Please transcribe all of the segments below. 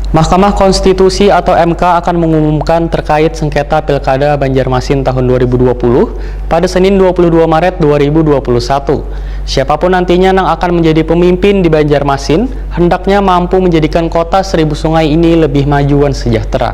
Mahkamah Konstitusi atau MK akan mengumumkan terkait sengketa Pilkada Banjarmasin tahun 2020 pada Senin 22 Maret 2021. Siapapun nantinya yang akan menjadi pemimpin di Banjarmasin, hendaknya mampu menjadikan kota Seribu Sungai ini lebih maju dan sejahtera.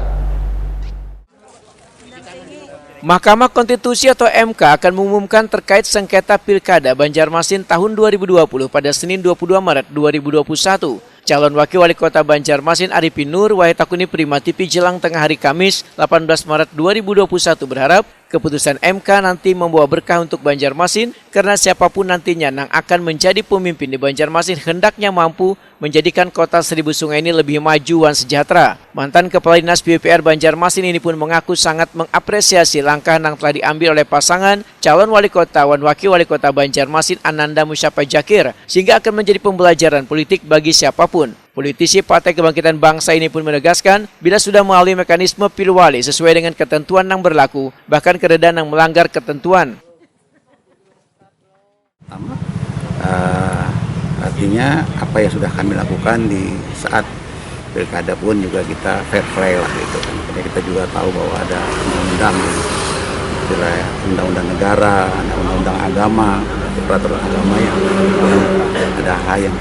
Mahkamah Konstitusi atau MK akan mengumumkan terkait sengketa Pilkada Banjarmasin tahun 2020 pada Senin 22 Maret 2021. Calon Wakil Wali Kota Banjarmasin Arifin Nur Wahitakuni Prima TV jelang tengah hari Kamis 18 Maret 2021 berharap keputusan MK nanti membawa berkah untuk Banjarmasin karena siapapun nantinya yang akan menjadi pemimpin di Banjarmasin hendaknya mampu menjadikan kota Seribu Sungai ini lebih maju dan sejahtera. Mantan Kepala Dinas BPR Banjarmasin ini pun mengaku sangat mengapresiasi langkah yang telah diambil oleh pasangan calon wali kota dan wakil wali kota Banjarmasin Ananda Musyaffa Jakir sehingga akan menjadi pembelajaran politik bagi siapapun. Politisi Partai Kebangkitan Bangsa ini pun menegaskan bila sudah melalui mekanisme pilwali sesuai dengan ketentuan yang berlaku, bahkan keredaan yang melanggar ketentuan. Artinya apa yang sudah kami lakukan di saat pilkada pun juga kita fair play lah gitu kan. Karena kita juga tahu bahwa ada undang-undang negara, ada undang-undang agama, peraturan agama yang ada hal yang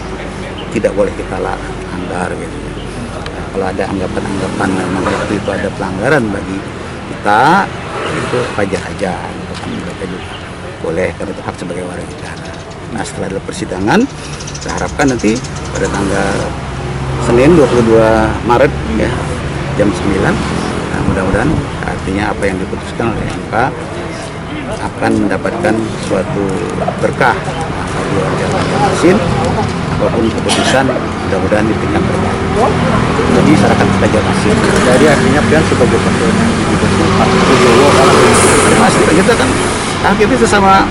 tidak boleh kita langgar gitu. Nah, kalau ada anggapan memang itu ada pelanggaran bagi kita itu wajar aja gitu kan, mereka juga boleh karena itu hak sebagai warga negara. Nah setelah ada persidangan kita harapkan nanti pada tanggal Senin 22 Maret ya jam 9 nah, mudah-mudahan artinya apa yang diputuskan oleh MK akan mendapatkan suatu berkah bagi warga Banjarmasin. Apapun keputusan mudah-mudahan di tingkat terbaik. Jadi masyarakat Banjarmasin. Jadi artinya beliau sebagai pemimpin kita kan akhirnya sesama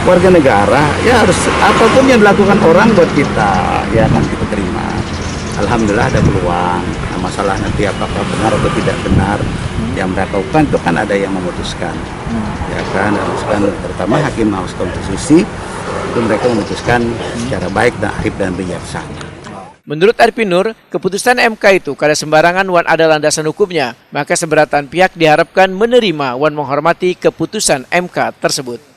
warga negara ya harus apapun yang dilakukan orang buat kita ya kan kita terima. Alhamdulillah ada peluang. Nah, masalah nanti apakah benar atau tidak benar yang mereka lakukan itu kan ada yang memutuskan. Ya kan, terutama Hakim Mahkamah Konstitusi itu mereka memutuskan secara baik dan arif dan bijaksana. Menurut Arifin Nur, keputusan MK itu kada sembarangan wan ada landasan hukumnya, maka seberatan pihak diharapkan menerima wan menghormati keputusan MK tersebut.